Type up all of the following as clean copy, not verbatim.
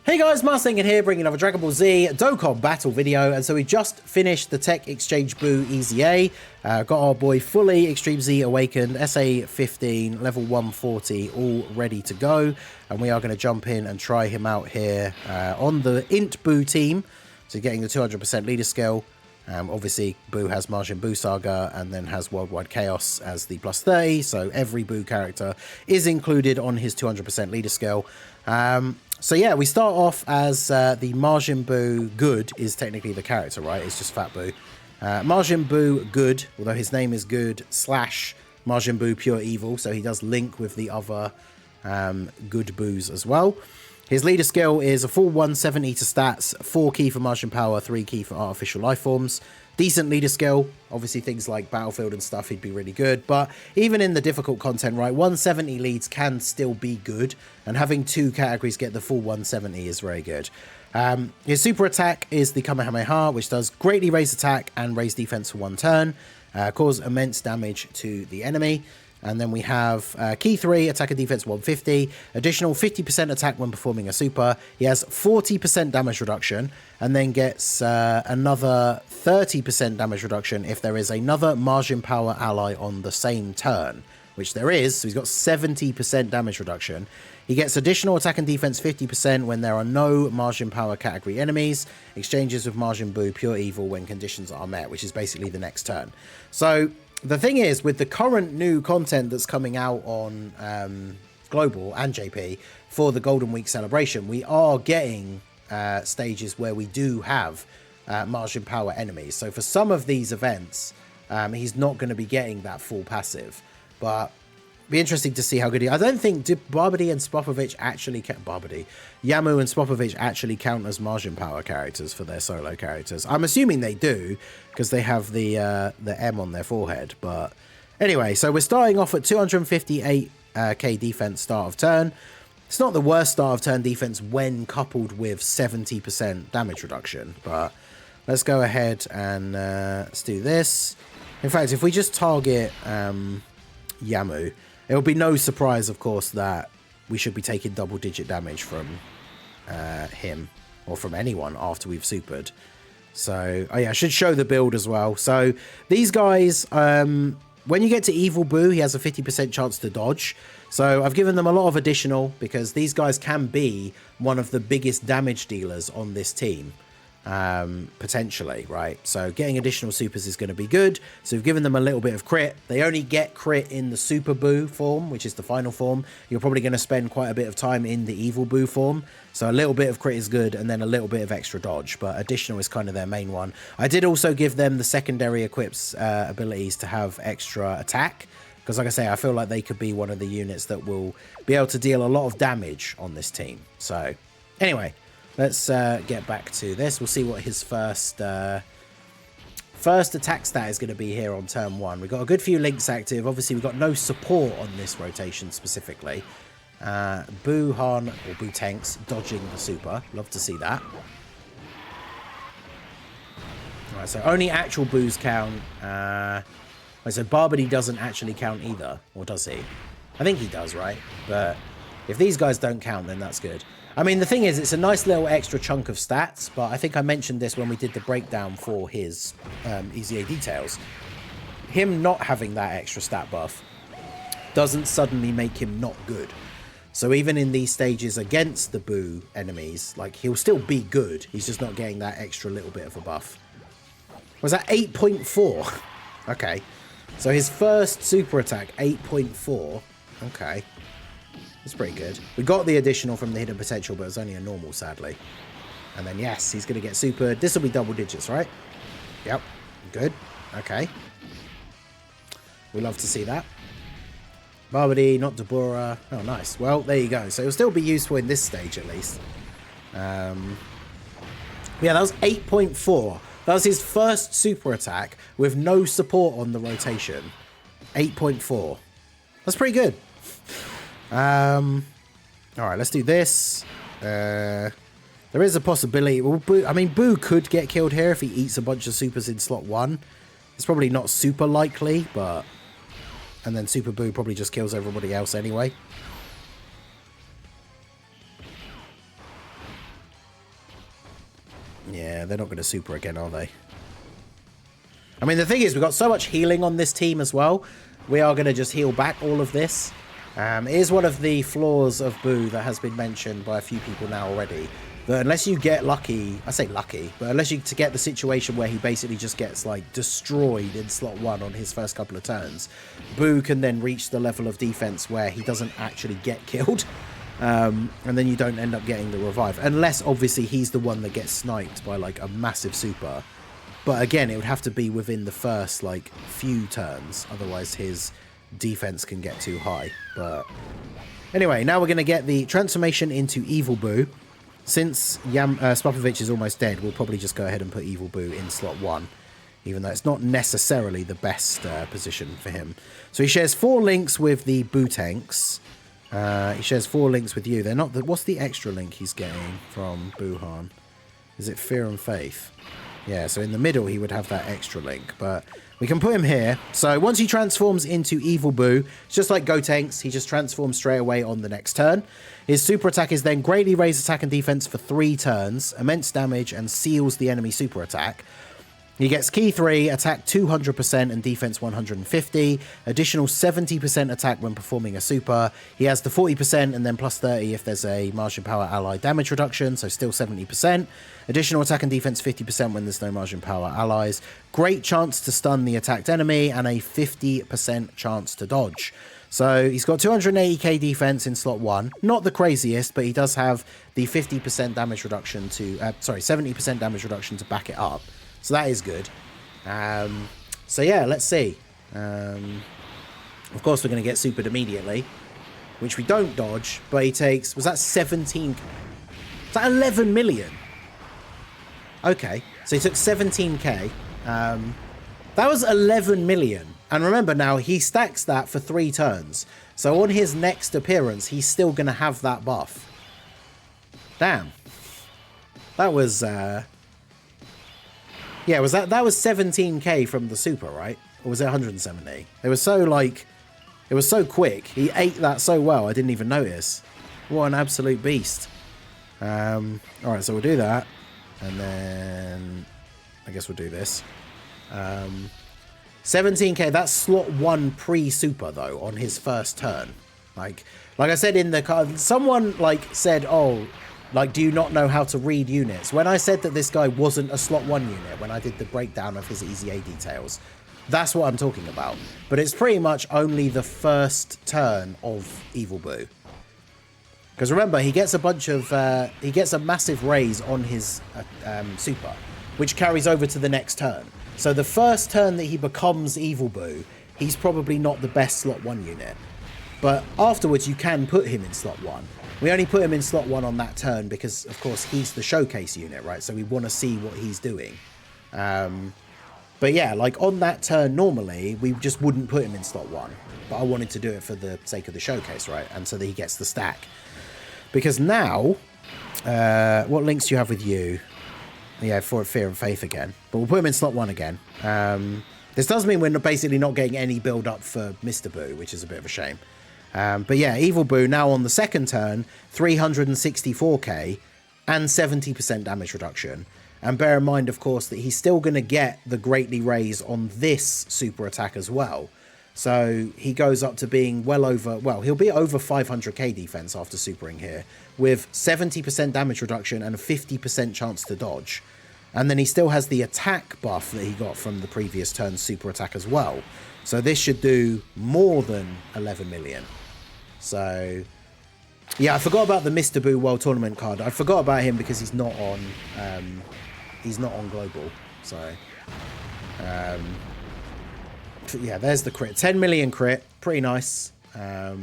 Hey guys, Mars Thinking here, bringing another Dragon Ball Z Dokkan battle video. And so we just finished the Tech Exchange Buu EZA. Got our boy fully Extreme Z Awakened, SA 15, level 140, all ready to go. And we are going to jump in and try him out here on the Int Buu team. So getting the 200% leader skill. Obviously, Buu has Majin Buu Saga and then has Worldwide Chaos as the plus 30. So every Buu character is included on his 200% leader skill. So yeah, we start off as the Majin Buu Good is technically the character, right? It's just Fat Buu. Majin Buu Good, although his name is Good / Majin Buu Pure Evil, so he does link with the other Good Boos as well. His leader skill is a full 170 to stats, 4 key for Martian Power, 3 key for Artificial Life Forms. Decent leader skill. Obviously things like Battlefield and stuff, he'd be really good. But even in the difficult content, right, 170 leads can still be good. And having 2 categories get the full 170 is very good. His super attack is the Kamehameha, which does greatly raise attack and raise defense for 1 turn. Cause immense damage to the enemy. And then we have key 3, attack and defense 150, additional 50% attack when performing a super. He has 40% damage reduction, and then gets another 30% damage reduction if there is another Majin Power ally on the same turn, which there is, so he's got 70% damage reduction. He gets additional attack and defense 50% when there are no Majin Power category enemies, exchanges with Majin Buu Pure Evil when conditions are met, which is basically the next turn. So the thing is, with the current new content that's coming out on Global and JP for the Golden Week celebration, we are getting stages where we do have Majin Power enemies. So for some of these events, he's not going to be getting that full passive. But be interesting to see how good he... I don't think... Did Barbady and Spopovich actually... Yamu and Spopovich actually count as Majin Power characters for their solo characters? I'm assuming they do, because they have the M on their forehead. But anyway, so we're starting off at 258k defense start of turn. It's not the worst start of turn defense when coupled with 70% damage reduction. But let's go ahead and let's do this. In fact, if we just target Yamu... It will be no surprise, of course, that we should be taking double-digit damage from him or from anyone after we've supered. So, oh yeah, I should show the build as well. So, these guys, when you get to Evil Buu, he has a 50% chance to dodge. So, I've given them a lot of additional because these guys can be one of the biggest damage dealers on this team. Potentially, right? So getting additional supers is going to be good. So we've given them a little bit of crit. They only get crit in the Super Buu form, which is the final form. You're probably going to spend quite a bit of time in the Evil Buu form. So a little bit of crit is good, and then a little bit of extra dodge, but additional is kind of their main one. I did also give them the secondary equips abilities to have extra attack, because like I say, I feel like they could be one of the units that will be able to deal a lot of damage on this team. So anyway, let's get back to this. We'll see what his first attack stat is going to be here on turn 1. We've got a good few links active. Obviously, we've got no support on this rotation specifically. Buu Han or Buu Tanks dodging the super. Love to see that. Alright, so only actual Boos count. So Barbady doesn't actually count either, or does he? I think he does, right? But if these guys don't count, then that's good. I mean, the thing is, it's a nice little extra chunk of stats, but I think I mentioned this when we did the breakdown for his EZA details. Him not having that extra stat buff doesn't suddenly make him not good. So even in these stages against the Buu enemies, like, he'll still be good. He's just not getting that extra little bit of a buff. Was that 8.4? Okay. So his first super attack, 8.4. Okay. It's pretty good. We got the additional from the hidden potential, but it was only a normal, sadly. And then, yes, he's going to get super. This will be double digits, right? Yep. Good. Okay. We love to see that. Barbady, not Deborah. Oh, nice. Well, there you go. So it'll still be useful in this stage, at least. Yeah, that was 8.4. That was his first super attack with no support on the rotation. 8.4. That's pretty good. Alright, let's do this. There is a possibility. Well, Buu could get killed here if he eats a bunch of supers in slot 1. It's probably not super likely, but... And then Super Buu probably just kills everybody else anyway. Yeah, they're not going to super again, are they? I mean, the thing is, we've got so much healing on this team as well. We are going to just heal back all of this. It is one of the flaws of Buu that has been mentioned by a few people now already. That unless you get lucky, I say lucky, but unless you to get the situation where he basically just gets like destroyed in slot 1 on his first couple of turns, Buu can then reach the level of defense where he doesn't actually get killed. And then you don't end up getting the revive. Unless, obviously, he's the one that gets sniped by, like, a massive super. But, again, it would have to be within the first, like, few turns. Otherwise, his defense can get too high. But, anyway, now we're going to get the transformation into Evil Buu. Since Spopovich is almost dead, we'll probably just go ahead and put Evil Buu in slot 1. Even though it's not necessarily the best position for him. So he shares 4 links with the Buu tanks. He shares 4 links with you. They're not. What's the extra link he's getting from Buhan? Is it Fear and Faith? Yeah, so in the middle he would have that extra link. But we can put him here. So once he transforms into Evil Buu, it's just like Gotenks, he just transforms straight away on the next turn. His super attack is then greatly raised attack and defense for 3 turns, immense damage, and seals the enemy super attack. He gets key 3, attack 200% and defense 150, additional 70% attack when performing a super. He has the 40% and then plus 30 if there's a margin power ally damage reduction, so still 70%. Additional attack and defense 50% when there's no margin power allies. Great chance to stun the attacked enemy and a 50% chance to dodge. So he's got 280k defense in slot 1. Not the craziest, but he does have the 50% damage reduction to, 70% damage reduction to back it up. So that is good. So yeah, let's see. Of course, we're going to get supered immediately, which we don't dodge, but he takes, was that 17? Was that 11 million? Okay, so he took 17k. That was 11 million. And remember now, he stacks that for 3 turns. So on his next appearance, he's still going to have that buff. Damn. That was... Yeah, was that was 17k from the super, right? Or was it 170? It was so like, it was so quick. He ate that so well, I didn't even notice. What an absolute beast. All right, so we'll do that, and then I guess we'll do this. 17k. That's slot 1 pre-super though on his first turn. Like I said in the card, someone like said, oh. Like, do you not know how to read units? When I said that this guy wasn't a slot 1 unit, when I did the breakdown of his EZA details, that's what I'm talking about. But it's pretty much only the first turn of Evil Buu. Because remember, he gets a bunch of, he gets a massive raise on his super, which carries over to the next turn. So the first turn that he becomes Evil Buu, he's probably not the best slot 1 unit. But afterwards, you can put him in slot 1. We only put him in slot 1 on that turn because, of course, he's the showcase unit, right? So we want to see what he's doing. But yeah, like on that turn, normally, we just wouldn't put him in slot 1. But I wanted to do it for the sake of the showcase, right? And so that he gets the stack. Because now, what links do you have with you? Yeah, for Fear and Faith again. But we'll put him in slot 1 again. This does mean we're basically not getting any build-up for Mr. Buu, which is a bit of a shame. But yeah, Evil Buu now on the second turn, 364k and 70% damage reduction. And bear in mind, of course, that he's still going to get the greatly raise on this super attack as well. So he goes up to being well over, well, he'll be over 500k defense after supering here with 70% damage reduction and a 50% chance to dodge. And then he still has the attack buff that he got from the previous turn's super attack as well. So this should do more than 11 million. So, yeah, I forgot about the Mr. Buu World Tournament card. I forgot about him because he's not on global. So, yeah, there's the crit. 10 million crit. Pretty nice. But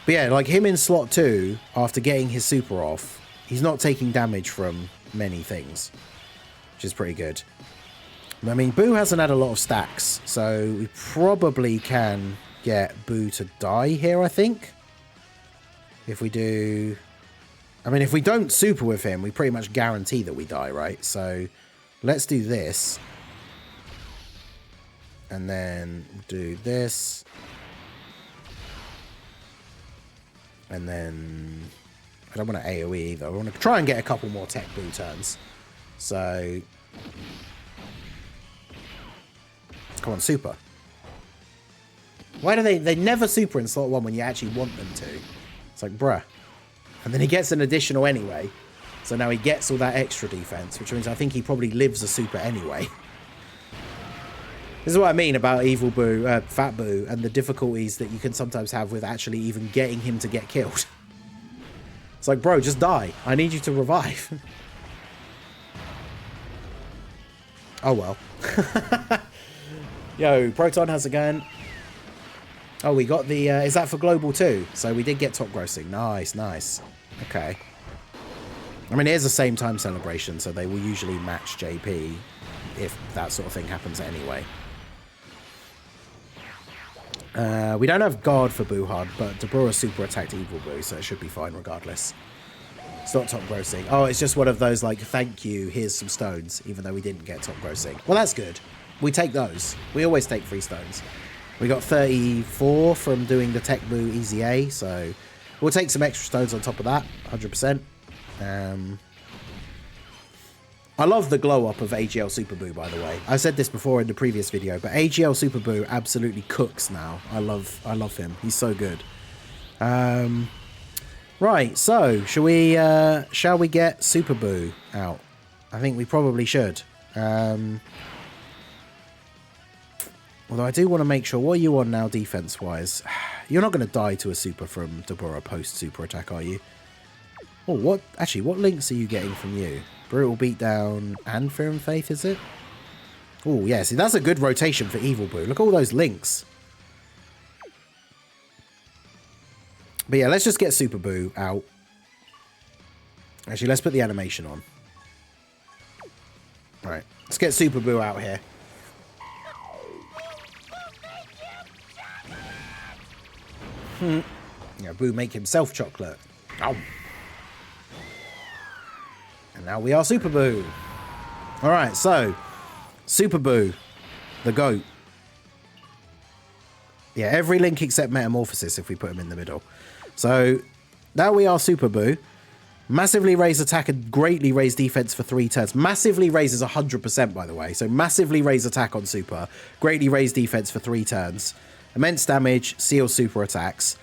yeah, like him in slot 2, after getting his super off, he's not taking damage from many things, which is pretty good. I mean, Buu hasn't had a lot of stacks, so we probably can get Buu to die here, I think. If we do... I mean, if we don't super with him, we pretty much guarantee that we die, right? So let's do this. And then do this. And then... I don't want to AoE either. I want to try and get a couple more Tech Buu turns. So, come on, super. Why do they never super in slot 1 when you actually want them to? It's like, bruh. And then he gets an additional anyway. So now he gets all that extra defense, which means I think he probably lives a super anyway. This is what I mean about Evil Buu, Fat Buu, and the difficulties that you can sometimes have with actually even getting him to get killed. It's like, bro, just die. I need you to revive. Oh, well. Yo, Proton, how's it going? Oh, we got the... is that for Global too? So we did get top grossing. Nice, nice. Okay. I mean, it is the same time celebration, so they will usually match JP if that sort of thing happens anyway. We don't have guard for Buuhan, but Deborah super attacked Evil Buu, so it should be fine regardless. It's not top grossing. Oh, it's just one of those, like, thank you, here's some stones, even though we didn't get top grossing. Well, that's good. We take those. We always take free stones. We got 34 from doing the Tech Buu EZA, so we'll take some extra stones on top of that, 100%. I love the glow up of AGL Super Buu, by the way. I said this before in the previous video, but AGL Super Buu absolutely cooks now. I love him. He's so good. Right, so shall we get Super Buu out? I think we probably should. Although I do want to make sure, what are you on now defense wise? You're not going to die to a super from Deborah post super attack, are you? Oh, what links are you getting from you? Brutal Beatdown and Fear and Faith, is it? Oh, yeah, see, that's a good rotation for Evil Buu. Look at all those links. But yeah, let's just get Super Buu out. Actually, let's put the animation on. Right, let's get Super Buu out here. Yeah, Buu make himself chocolate. Oh. And now we are Super Buu. Alright, so Super Buu, the GOAT. Yeah, every link except Metamorphosis if we put him in the middle. So now we are Super Buu. Massively raise attack and greatly raise defense for 3 turns. Massively raises 100%, by the way. So massively raise attack on super. Greatly raise defense for 3 turns. Immense damage, seal super attacks.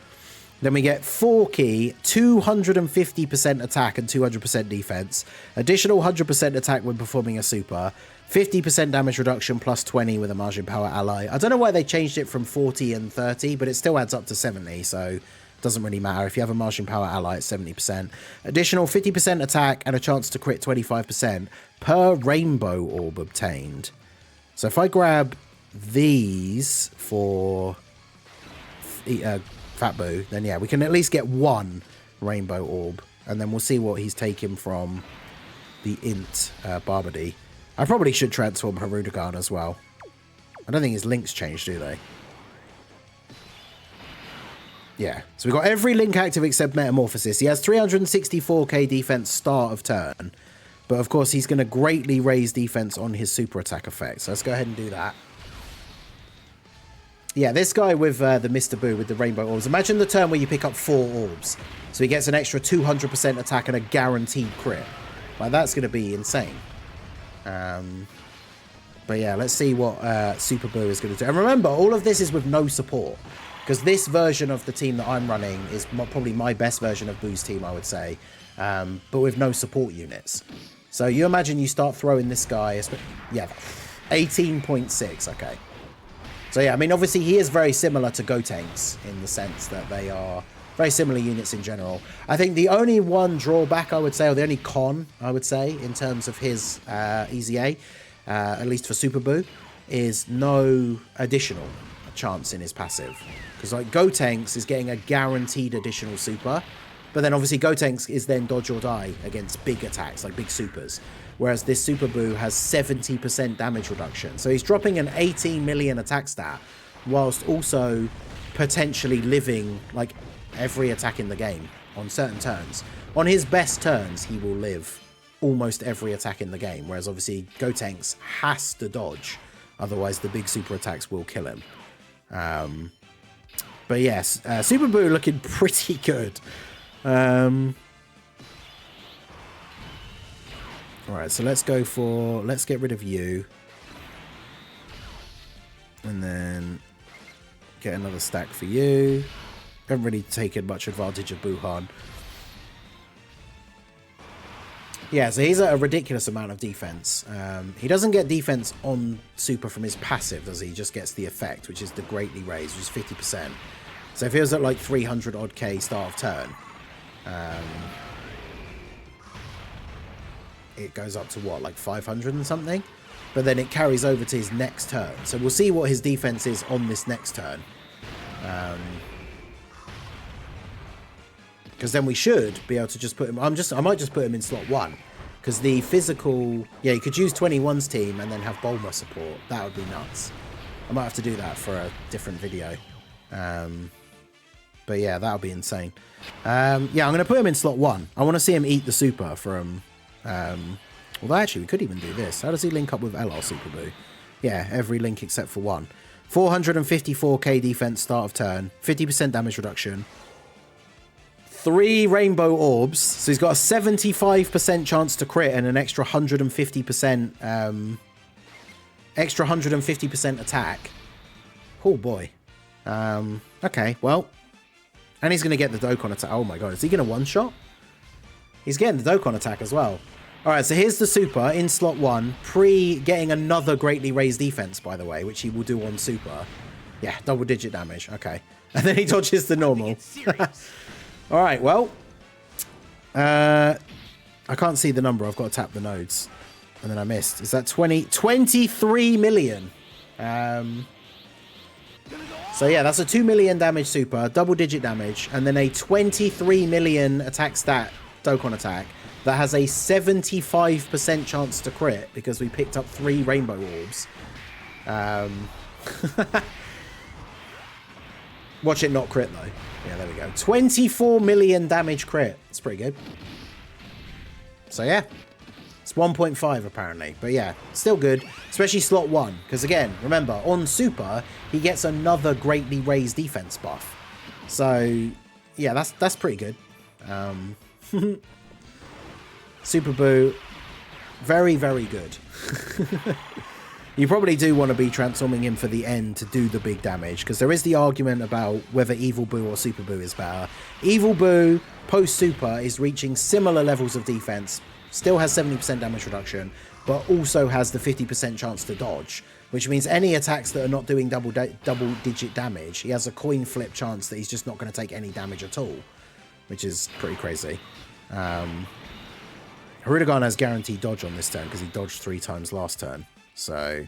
Then we get 4 key, 250% attack and 200% defense. Additional 100% attack when performing a super. 50% damage reduction plus 20 with a margin power ally. I don't know why they changed it from 40 and 30, but it still adds up to 70, so it doesn't really matter. If you have a margin power ally, it's 70%. Additional 50% attack and a chance to crit 25% per rainbow orb obtained. So if I grab these for Fat Buu, then yeah, we can at least get 1 rainbow orb, and then we'll see what he's taken from the int Barbady. I probably should transform Harudagan as well. I don't think his links change, do they? Yeah, so we've got every link active except Metamorphosis. He has 364k defense start of turn, but of course he's going to greatly raise defense on his super attack effect, so let's go ahead and do that. Yeah, this guy with the Mr. Buu with the rainbow orbs. Imagine the turn where you pick up 4 orbs. So he gets an extra 200% attack and a guaranteed crit. Like, that's going to be insane. But yeah, let's see what Super Buu is going to do. And remember, all of this is with no support. Because this version of the team that I'm running is probably my best version of Buu's team, I would say. But with no support units. So you imagine you start throwing this guy. Yeah, 18.6, okay. So yeah, I mean, obviously he is very similar to Gotenks in the sense that they are very similar units in general. I think the only one drawback I would say, or the only con I would say in terms of his EZA, at least for Super Buu, is no additional chance in his passive. Because like Gotenks is getting a guaranteed additional super, but then obviously Gotenks is then dodge or die against big attacks, like big supers. Whereas this Super Buu has 70% damage reduction. So he's dropping an 18 million attack stat, whilst also potentially living like every attack in the game on certain turns. On his best turns, he will live almost every attack in the game. Whereas obviously Gotenks has to dodge. Otherwise the big super attacks will kill him. But yes, Super Buu looking pretty good. Alright, so let's go for... Let's get rid of you. And then get another stack for you. Haven't really taken much advantage of Buuhan. Yeah, so he's at a ridiculous amount of defense. He doesn't get defense on super from his passive, does he? He just gets the effect, which is the greatly raised, which is 50%. So if he was at like 300 odd K start of turn, it goes up to what, like 500 and something? But then it carries over to his next turn. So we'll see what his defense is on this next turn. Because then we should be able to just put him... I might just put him in slot 1. Because the physical... Yeah, you could use 21's team and then have Bulma support. That would be nuts. I might have to do that for a different video. But yeah, that would be insane. Yeah, I'm going to put him in slot 1. I want to see him eat the super from... Although actually, we could even do this. How does he link up with LR Super Buu? Yeah, every link except for one. 454k defense start of turn. 50% damage reduction. 3 rainbow orbs. So he's got a 75% chance to crit and an extra 150%... extra 150% attack. Oh boy. Okay, well. And he's going to get the Dokkan attack. Oh my god, is he going to one-shot? He's getting the Dokkan attack as well. Alright, so here's the super in slot 1. Pre-getting another greatly raised defense, by the way, which he will do on super. Yeah, double-digit damage. Okay. And then he dodges the normal. Alright, well. I can't see the number. I've got to tap the nodes. And then I missed. Is that 23 million. So yeah, that's a 2 million damage super, double-digit damage, and then a 23 million attack stat Dokkan attack that has a 75% chance to crit because we picked up 3 rainbow orbs. Watch it not crit though. Yeah, there we go. 24 million damage crit. It's pretty good. So yeah, it's 1.5 apparently. But yeah, still good, especially slot 1. Because again, remember, on super, he gets another greatly raised defense buff. So yeah, that's pretty good. Super Buu, very, very good. You probably do want to be transforming him for the end to do the big damage, because there is the argument about whether Evil Buu or Super Buu is better. Evil Buu, post-super, is reaching similar levels of defense, still has 70% damage reduction, but also has the 50% chance to dodge, which means any attacks that are not doing double-digit damage, he has a coin flip chance that he's just not going to take any damage at all, which is pretty crazy. Hirudegarn has guaranteed dodge on this turn because he dodged 3 times last turn. So,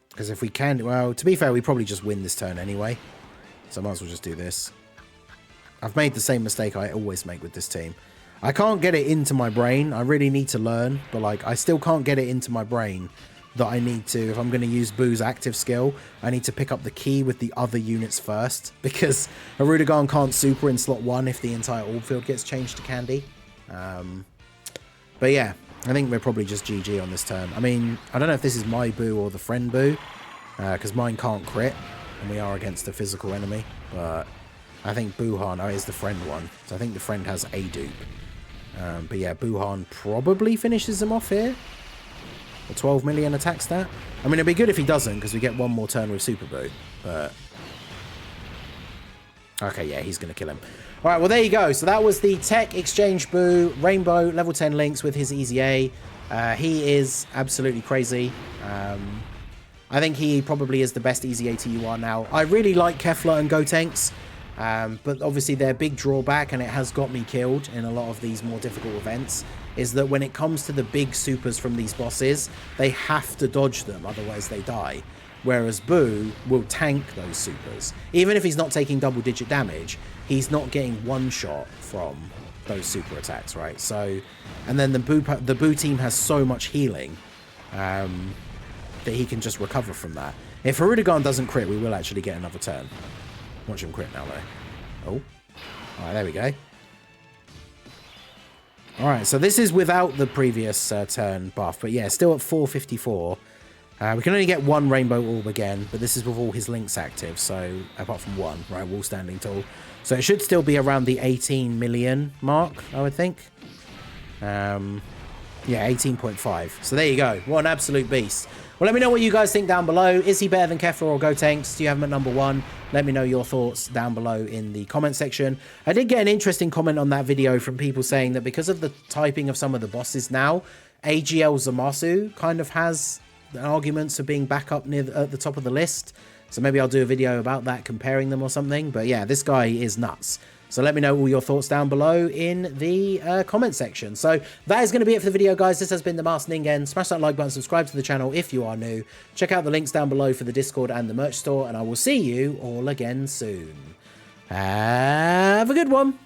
because if we can, well, to be fair, we probably just win this turn anyway. So I might as well just do this. I've made the same mistake I always make with this team. I can't get it into my brain. I really need to learn, but like I still can't get it into my brain that I need to, if I'm going to use Buu's active skill, I need to pick up the key with the other units first, because Hirudegarn can't super in slot 1 if the entire orb field gets changed to candy. But yeah, I think we're probably just GG on this turn. I mean, I don't know if this is my Buu or the friend Buu, because mine can't crit, and we are against a physical enemy, but I think Buuhan is the friend one, so I think the friend has a dupe. But yeah, Buuhan probably finishes him off here. A 12 million attack stat. I mean, it'd be good if he doesn't, because we get one more turn with Super Buu. But okay, yeah, he's going to kill him. All right, well, there you go. So that was the Tech Exchange Buu Rainbow level 10 links with his EZA. He is absolutely crazy. I think he probably is the best EZA TUR now. I really like Kefla and Gotenks. But obviously their big drawback, and it has got me killed in a lot of these more difficult events, is that when it comes to the big supers from these bosses, they have to dodge them, otherwise they die. Whereas Buu will tank those supers. Even if he's not taking double-digit damage, he's not getting one shot from those super attacks, right? So, and then the Buu team has so much healing that he can just recover from that. If Hirudegarn doesn't crit, we will actually get another turn. Watch him crit now, though. Oh. Alright, there we go. Alright, so this is without the previous turn buff. But yeah, still at 454. We can only get one rainbow orb again, but this is with all his links active, so apart from one, right, wall standing tall. So it should still be around the 18 million mark, I would think. Yeah, 18.5. So there you go. What an absolute beast. Well, let me know what you guys think down below. Is he better than Kefla or Gotenks? Do you have him at number 1? Let me know your thoughts down below in the comment section. I did get an interesting comment on that video from people saying that because of the typing of some of the bosses now, AGL Zamasu kind of has arguments of being back up near at the top of the list. So maybe I'll do a video about that, comparing them or something. But yeah, this guy is nuts. So let me know all your thoughts down below in the comment section. So that is going to be it for the video, guys. This has been the Masked Ningen. Smash that like button, subscribe to the channel if you are new. Check out the links down below for the Discord and the merch store. And I will see you all again soon. Have a good one.